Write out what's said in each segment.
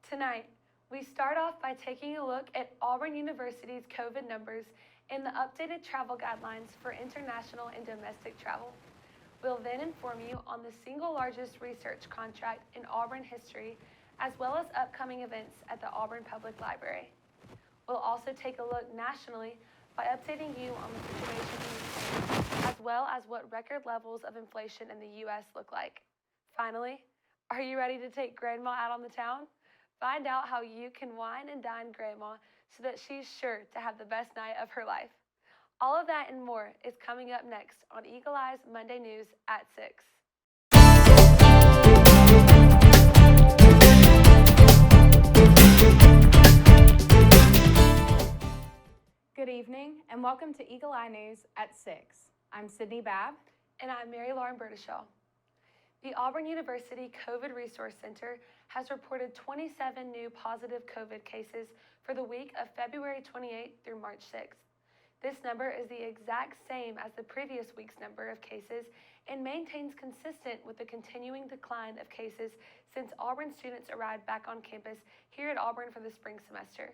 Tonight, we start off by taking a look at Auburn University's COVID numbers and the updated travel guidelines for international and domestic travel. We'll then inform you on the single largest research contract in Auburn history, as well as upcoming events at the Auburn Public Library. We'll also take a look nationally by updating you on the situation in Ukraine, as well as what record levels of inflation in the U.S. look like. Finally, are you ready to take Grandma out on the town? Find out how you can wine and dine Grandma so that she's sure to have the best night of her life. All of that and more is coming up next on Eagle Eye's Monday News at 6. Good evening and welcome to Eagle Eye News at 6. I'm Sydney Babb. And I'm Mary Lauren Burdeshaw. The Auburn University COVID Resource Center has reported 27 new positive COVID cases for the week of February 28th through March 6th. This number is the exact same as the previous week's number of cases and maintains consistent with the continuing decline of cases since Auburn students arrived back on campus here at Auburn for the spring semester.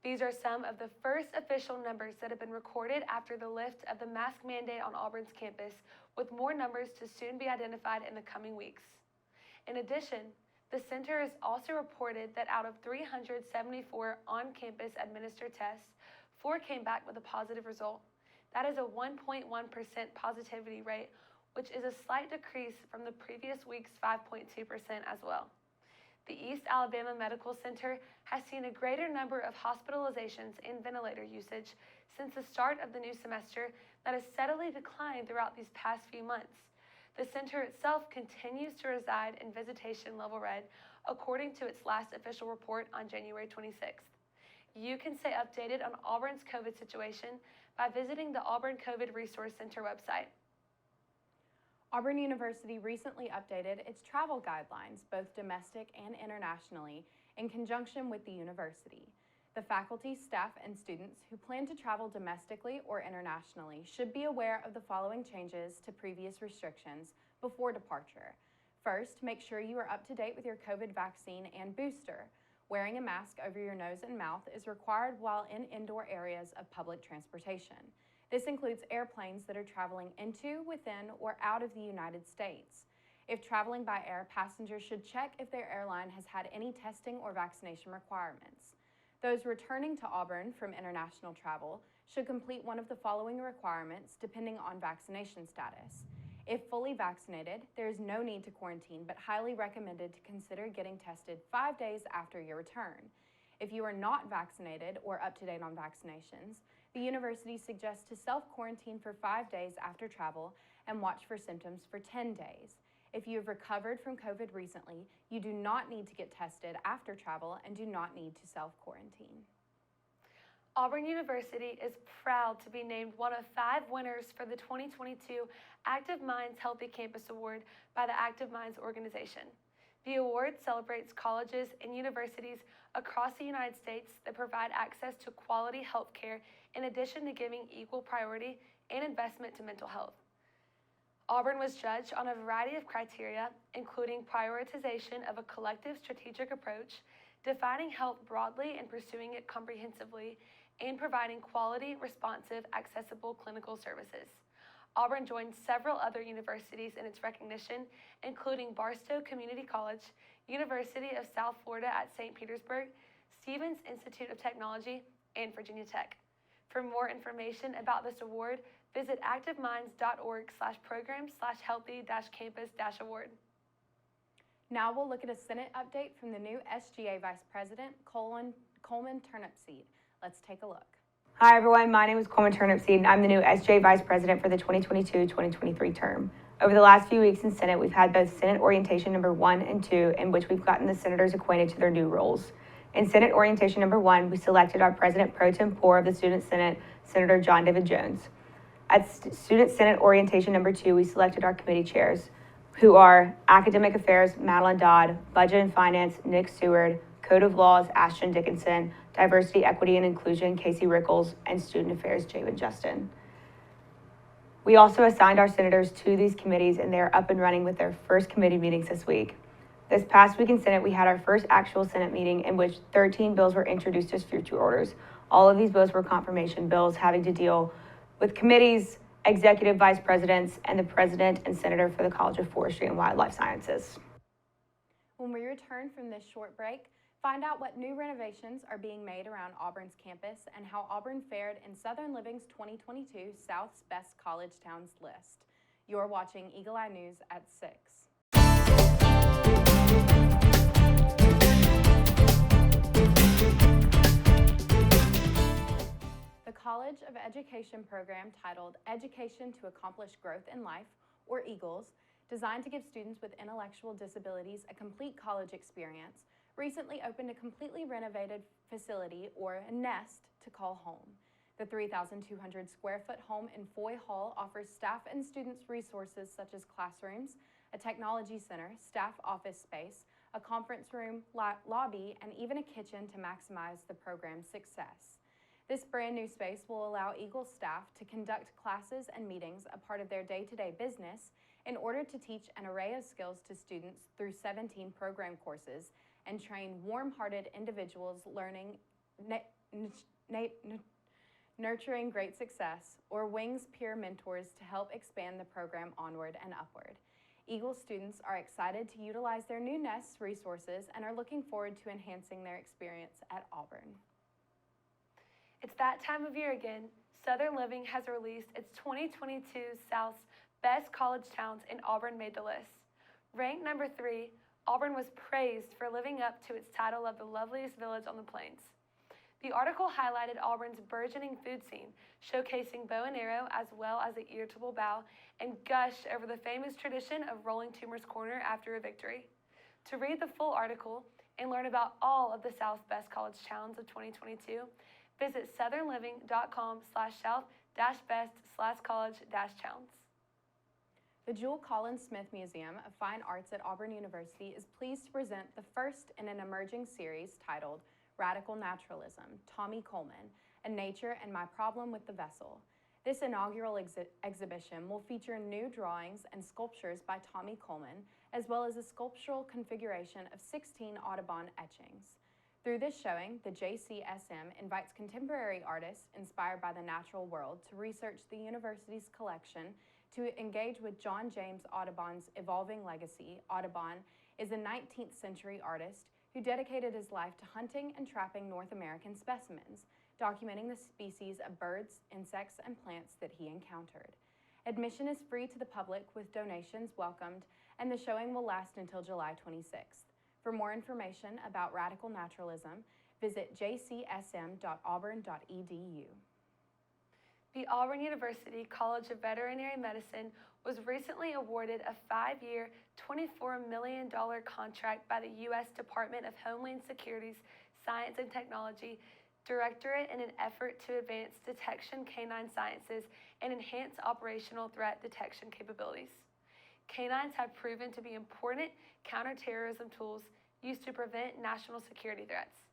These are some of the first official numbers that have been recorded after the lift of the mask mandate on Auburn's campus, with more numbers to soon be identified in the coming weeks. In addition, the center has also reported that out of 374 on-campus administered tests, 4 came back with a positive result. That is a 1.1% positivity rate, which is a slight decrease from the previous week's 5.2% as well. The East Alabama Medical Center has seen a greater number of hospitalizations and ventilator usage since the start of the new semester that has steadily declined throughout these past few months. The center itself continues to reside in visitation level red, according to its last official report on January 26th. You can stay updated on Auburn's COVID situation by visiting the Auburn COVID Resource Center website. Auburn University recently updated its travel guidelines, both domestic and internationally, in conjunction with the university. The faculty, staff, and students who plan to travel domestically or internationally should be aware of the following changes to previous restrictions before departure. First, make sure you are up to date with your COVID vaccine and booster. Wearing a mask over your nose and mouth is required while in indoor areas of public transportation. This includes airplanes that are traveling into, within, or out of the United States. If traveling by air, passengers should check if their airline has had any testing or vaccination requirements. Those returning to Auburn from international travel should complete one of the following requirements depending on vaccination status. If fully vaccinated, there is no need to quarantine, but highly recommended to consider getting tested 5 days after your return. If you are not vaccinated or up to date on vaccinations, the university suggests to self-quarantine for 5 days after travel and watch for symptoms for 10 days. If you have recovered from COVID recently, you do not need to get tested after travel and do not need to self-quarantine. Auburn University is proud to be named one of 5 winners for the 2022 Active Minds Healthy Campus Award by the Active Minds organization. The award celebrates colleges and universities across the United States that provide access to quality health care in addition to giving equal priority and investment to mental health. Auburn was judged on a variety of criteria, including prioritization of a collective strategic approach, defining health broadly and pursuing it comprehensively, and providing quality, responsive, accessible clinical services. Auburn joined several other universities in its recognition, including Barstow Community College, University of South Florida at St. Petersburg, Stevens Institute of Technology, and Virginia Tech. For more information about this award, visit activeminds.org/program/healthy-campus-award. Now we'll look at a Senate update from the new SGA Vice President, Coleman Turnipseed. Let's take a look. Hi everyone, my name is Coleman Turnipseed and I'm the new SGA Vice President for the 2022-2023 term. Over the last few weeks in Senate, we've had both Senate Orientation number 1 and 2, in which we've gotten the senators acquainted to their new roles. In Senate Orientation number 1, we selected our President Pro Tempore of the Student Senate, Senator John David Jones. At Student Senate Orientation number 2, we selected our committee chairs, who are Academic Affairs, Madeline Dodd, Budget and Finance, Nick Seward, Code of Laws, Ashton Dickinson, Diversity, Equity, and Inclusion, Casey Rickles, and Student Affairs, Javen Justin. We also assigned our senators to these committees, and they're up and running with their first committee meetings this week. This past week in Senate, we had our first actual Senate meeting in which 13 bills were introduced as future orders. All of these bills were confirmation bills having to deal with committees, executive vice presidents, and the president and senator for the College of Forestry and Wildlife Sciences. When we return from this short break, find out what new renovations are being made around Auburn's campus and how Auburn fared in Southern Living's 2022 South's Best College Towns list. You're watching Eagle Eye News at 6. The College of Education program titled Education to Accomplish Growth in Life, or EAGLES, designed to give students with intellectual disabilities a complete college experience, recently opened a completely renovated facility, or a nest, to call home. The 3,200 square foot home in Foy Hall offers staff and students resources such as classrooms, a technology center, staff office space, a conference room, lobby, and even a kitchen to maximize the program's success. This brand new space will allow EAGLES staff to conduct classes and meetings, a part of their day-to-day business, in order to teach an array of skills to students through 17 program courses and train warm-hearted individuals learning, nurturing great success, or wings peer mentors to help expand the program onward and upward. EAGLES students are excited to utilize their new nest's resources and are looking forward to enhancing their experience at Auburn. It's that time of year again. Southern Living has released its 2022 South's Best College Towns, and Auburn made the list. Ranked number 3, Auburn was praised for living up to its title of the loveliest village on the plains. The article highlighted Auburn's burgeoning food scene, showcasing bow and arrow as well as the irritable bow, and gushed over the famous tradition of rolling Toomer's Corner after a victory. To read the full article and learn about all of the South's Best College Towns of 2022, visit southernliving.com/south-best/college-towns. The Jule Collins Smith Museum of Fine Arts at Auburn University is pleased to present the first in an emerging series titled Radical Naturalism, Tommy Coleman, and Nature and My Problem with the Vessel. This inaugural exhibition will feature new drawings and sculptures by Tommy Coleman, as well as a sculptural configuration of 16 Audubon etchings. Through this showing, the JCSM invites contemporary artists inspired by the natural world to research the university's collection, to engage with John James Audubon's evolving legacy. Audubon is a 19th century artist who dedicated his life to hunting and trapping North American specimens, documenting the species of birds, insects, and plants that he encountered. Admission is free to the public with donations welcomed, and the showing will last until July 26th. For more information about radical naturalism, visit jcsm.auburn.edu. The Auburn University College of Veterinary Medicine was recently awarded a 5-year, $24 million contract by the U.S. Department of Homeland Security's Science and Technology Directorate in an effort to advance detection canine sciences and enhance operational threat detection capabilities. Canines have proven to be important counterterrorism tools used to prevent national security threats.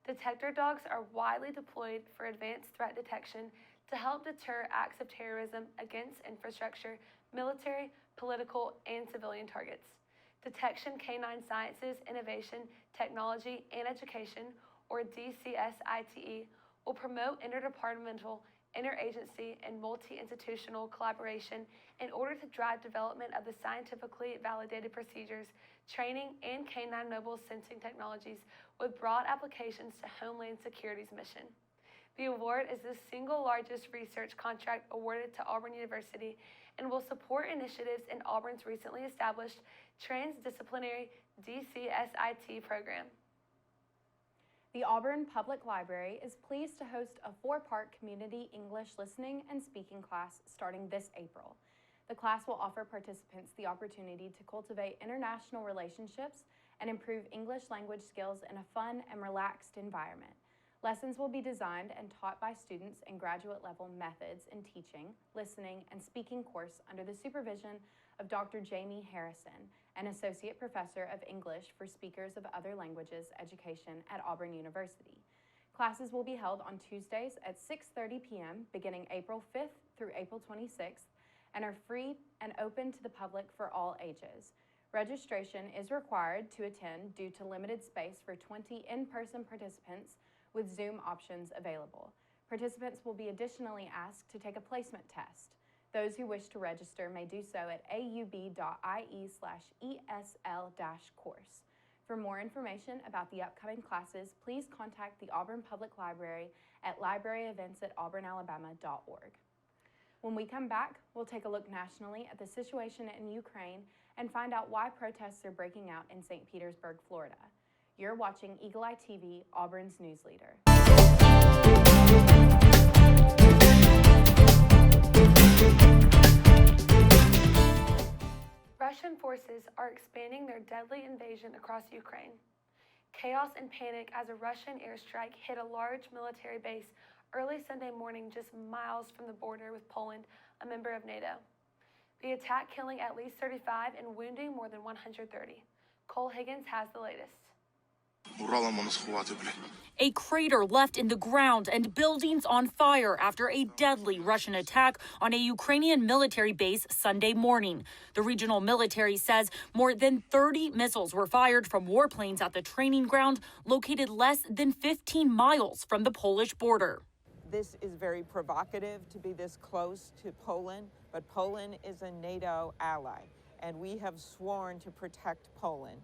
Detector dogs are widely deployed for advanced threat detection to help deter acts of terrorism against infrastructure, military, political, and civilian targets. Detection Canine Sciences, Innovation, Technology, and Education, or DCSITE, will promote interdepartmental, interagency, and multi-institutional collaboration in order to drive development of the scientifically validated procedures, training, and canine mobile sensing technologies with broad applications to Homeland Security's mission. The award is the single largest research contract awarded to Auburn University and will support initiatives in Auburn's recently established transdisciplinary DCSIT program. The Auburn Public Library is pleased to host a 4-part community English listening and speaking class starting this April. The class will offer participants the opportunity to cultivate international relationships and improve English language skills in a fun and relaxed environment. Lessons will be designed and taught by students in graduate-level methods in teaching, listening, and speaking course under the supervision of Dr. Jamie Harrison, an associate professor of English for speakers of other languages education at Auburn University. Classes will be held on Tuesdays at 6:30 p.m. beginning April 5th through April 26th and are free and open to the public for all ages. Registration is required to attend due to limited space for 20 in-person participants with Zoom options available. Participants will be additionally asked to take a placement test. Those who wish to register may do so at aub.ie/ESL-course. For more information about the upcoming classes, please contact the Auburn Public Library at libraryevents@auburnalabama.org. When we come back, we'll take a look nationally at the situation in Ukraine and find out why protests are breaking out in St. Petersburg, Florida. You're watching Eagle Eye TV, Auburn's news leader. Russian forces are expanding their deadly invasion across Ukraine. Chaos and panic as a Russian airstrike hit a large military base early Sunday morning just miles from the border with Poland, a member of NATO. The attack killing at least 35 and wounding more than 130. Cole Higgins has the latest. A crater left in the ground and buildings on fire after a deadly Russian attack on a Ukrainian military base Sunday morning. The regional military says more than 30 missiles were fired from warplanes at the training ground located less than 15 miles from the Polish border. This is very provocative to be this close to Poland, but Poland is a NATO ally, and we have sworn to protect Poland.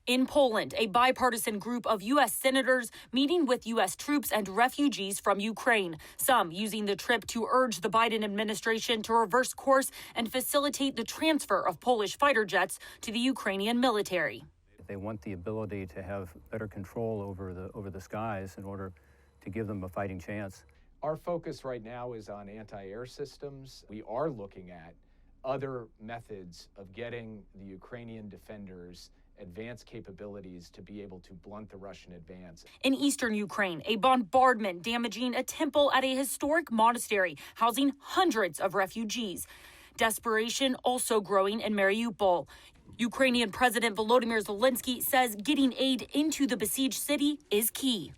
In Poland, a bipartisan group of U.S. senators meeting with U.S. troops and refugees from Ukraine, some using the trip to urge the Biden administration to reverse course and facilitate the transfer of Polish fighter jets to the Ukrainian military. They want the ability to have better control over the skies in order to give them a fighting chance. Our focus right now is on anti-air systems. We are looking at other methods of getting the Ukrainian defenders advanced capabilities to be able to blunt the Russian advance. In eastern Ukraine, a bombardment damaging a temple at a historic monastery housing hundreds of refugees. Desperation also growing in Mariupol. Ukrainian President Volodymyr Zelensky says getting aid into the besieged city is key.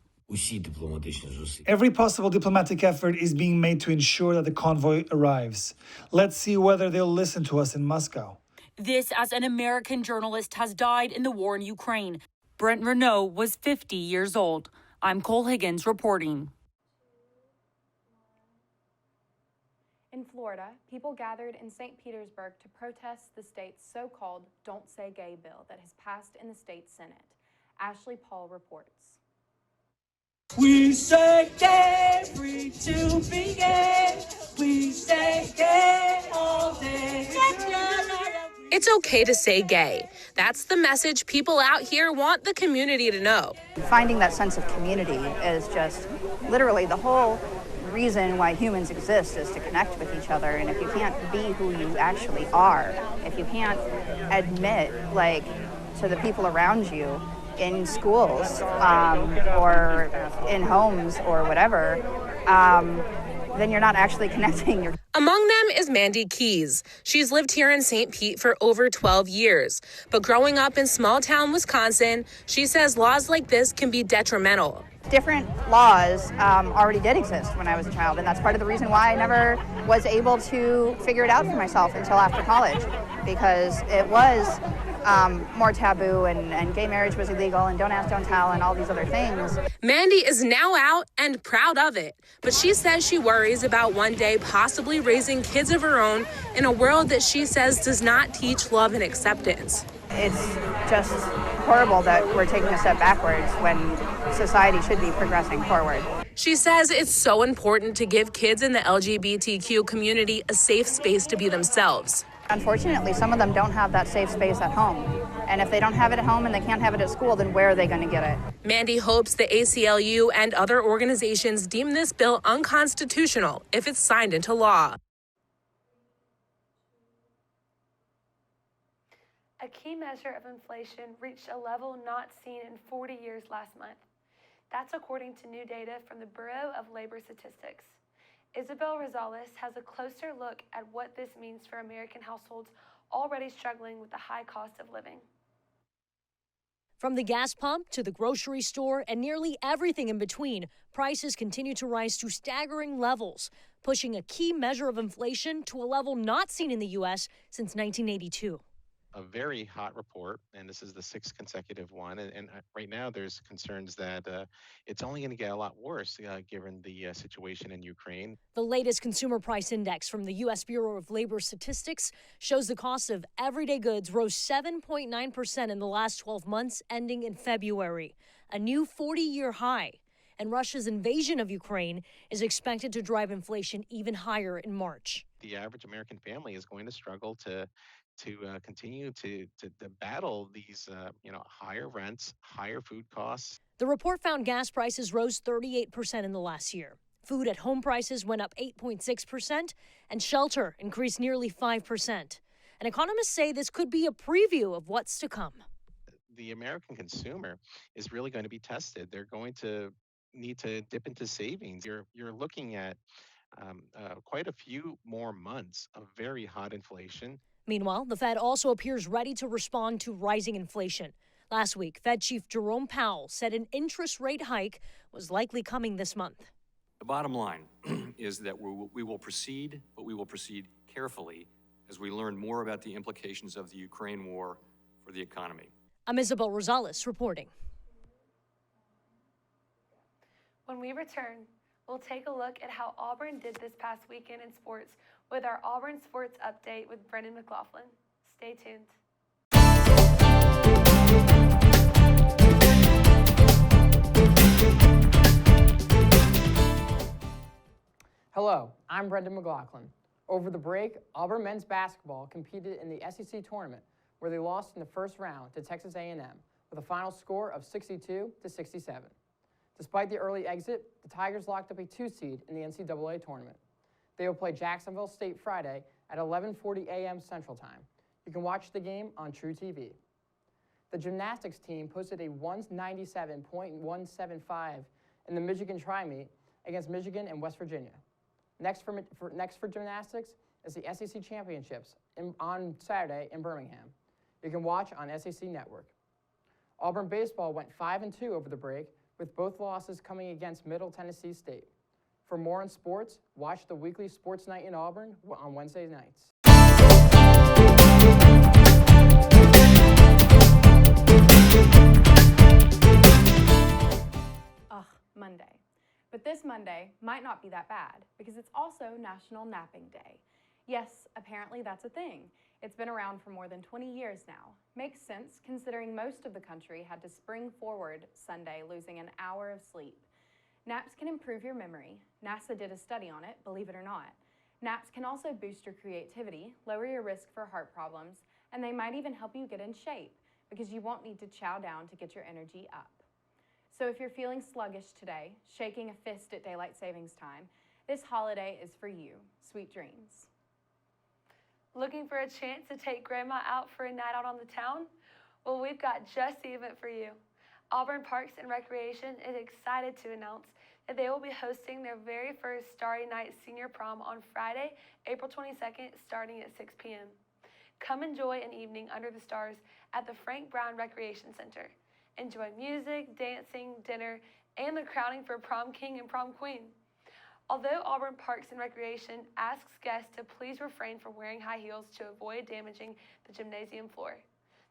Every possible diplomatic effort is being made to ensure that the convoy arrives. Let's see whether they'll listen to us in Moscow. This as an American journalist has died in the war in Ukraine. Brent Renault was 50 years old. I'm Cole Higgins reporting. In Florida, people gathered in St. Petersburg to protest the state's so-called Don't Say Gay bill that has passed in the state Senate. Ashley Paul reports. We say gay, free to be gay. We say gay all day. It's okay to say gay. That's the message people out here want the community to know. Finding that sense of community is just literally the whole reason why humans exist, is to connect with each other. And if you can't be who you actually are, if you can't admit, to the people around you in schools or in homes or whatever, then you're not actually connecting. Among them is Mandy Keys. She's lived here in St. Pete for over 12 years. But growing up in small-town Wisconsin, she says laws like this can be detrimental. Different laws already did exist when I was a child, and that's part of the reason why I never was able to figure it out for myself until after college, because it was more taboo, and gay marriage was illegal, and don't ask, don't tell, and all these other things. Mandy is now out and proud of it, but she says she worries about one day possibly raising kids of her own in a world that she says does not teach love and acceptance. It's just horrible that we're taking a step backwards when society should be progressing forward. She says it's so important to give kids in the LGBTQ community a safe space to be themselves. Unfortunately, some of them don't have that safe space at home. And if they don't have it at home and they can't have it at school, then where are they going to get it? Mandy hopes the ACLU and other organizations deem this bill unconstitutional if it's signed into law. A key measure of inflation reached a level not seen in 40 years last month. That's according to new data from the Bureau of Labor Statistics. Isabel Rosales has a closer look at what this means for American households already struggling with the high cost of living. From the gas pump to the grocery store and nearly everything in between, prices continue to rise to staggering levels, pushing a key measure of inflation to a level not seen in the U.S. since 1982. a very hot report, and this is the 6th consecutive one. And right now, there's concerns that it's only going to get a lot worse given the situation in Ukraine. The latest consumer price index from the U.S. Bureau of Labor Statistics shows the cost of everyday goods rose 7.9% in the last 12 months, ending in February, a new 40-year high. And Russia's invasion of Ukraine is expected to drive inflation even higher in March. The average American family is going to struggle to continue to battle these higher rents, higher food costs. The report found gas prices rose 38% in the last year. Food at home prices went up 8.6%, and shelter increased nearly 5%. And economists say this could be a preview of what's to come. The American consumer is really going to be tested. They're going to need to dip into savings. You're looking at quite a few more months of very hot inflation. Meanwhile, the Fed also appears ready to respond to rising inflation. Last week, Fed Chief Jerome Powell said an interest rate hike was likely coming this month. The bottom line is that we will proceed, but we will proceed carefully as we learn more about the implications of the Ukraine war for the economy. I'm Isabel Rosales reporting. When we return, we'll take a look at how Auburn did this past weekend in sports with our Auburn Sports Update with Brendan McLaughlin. Stay tuned. Hello, I'm Brendan McLaughlin. Over the break, Auburn men's basketball competed in the SEC tournament where they lost in the first round to Texas A&M with a final score of 62-67. Despite the early exit, the Tigers locked up a 2 seed in the NCAA tournament. They will play Jacksonville State Friday at 11:40 a.m. Central Time. You can watch the game on True TV. The gymnastics team posted a 197.175 in the Michigan Tri-Meet against Michigan and West Virginia. Next for gymnastics is the SEC Championships on Saturday in Birmingham. You can watch on SEC Network. Auburn baseball went 5-2 over the break, with both losses coming against Middle Tennessee State. For more on sports, watch the weekly Sports Night in Auburn on Wednesday nights. Monday. But this Monday might not be that bad because it's also National Napping Day. Yes, apparently that's a thing. It's been around for more than 20 years now. Makes sense considering most of the country had to spring forward Sunday, losing an hour of sleep. Naps can improve your memory. NASA did a study on it, believe it or not. Naps can also boost your creativity, lower your risk for heart problems, and they might even help you get in shape because you won't need to chow down to get your energy up. So if you're feeling sluggish today, shaking a fist at daylight savings time, this holiday is for you. Sweet dreams. Looking for a chance to take Grandma out for a night out on the town? Well, we've got just the event for you. Auburn Parks and Recreation is excited to announce that they will be hosting their very first Starry Night Senior Prom on Friday, April 22nd, starting at 6 p.m. Come enjoy an evening under the stars at the Frank Brown Recreation Center. Enjoy music, dancing, dinner, and the crowning for Prom King and Prom Queen. Although Auburn Parks and Recreation asks guests to please refrain from wearing high heels to avoid damaging the gymnasium floor.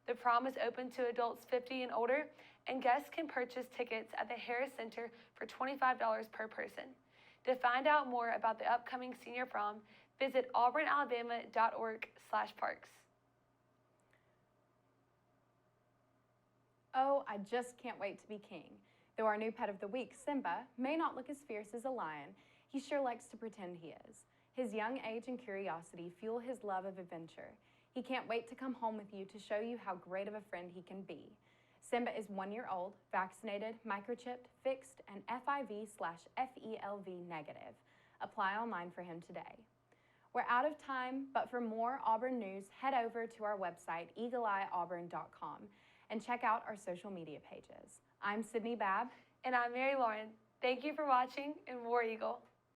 The prom is open to adults 50 and older, and guests can purchase tickets at the Harris Center for $25 per person. To find out more about the upcoming senior prom, visit auburnalabama.org/parks. Oh, I just can't wait to be king. Though our new pet of the week, Simba, may not look as fierce as a lion, he sure likes to pretend he is. His young age and curiosity fuel his love of adventure. He can't wait to come home with you to show you how great of a friend he can be. Simba is 1 year old, vaccinated, microchipped, fixed, and FIV/FELV negative. Apply online for him today. We're out of time, but for more Auburn news, head over to our website, eagleeyeauburn.com, and check out our social media pages. I'm Sydney Babb. And I'm Mary Lauren. Thank you for watching, and War Eagle.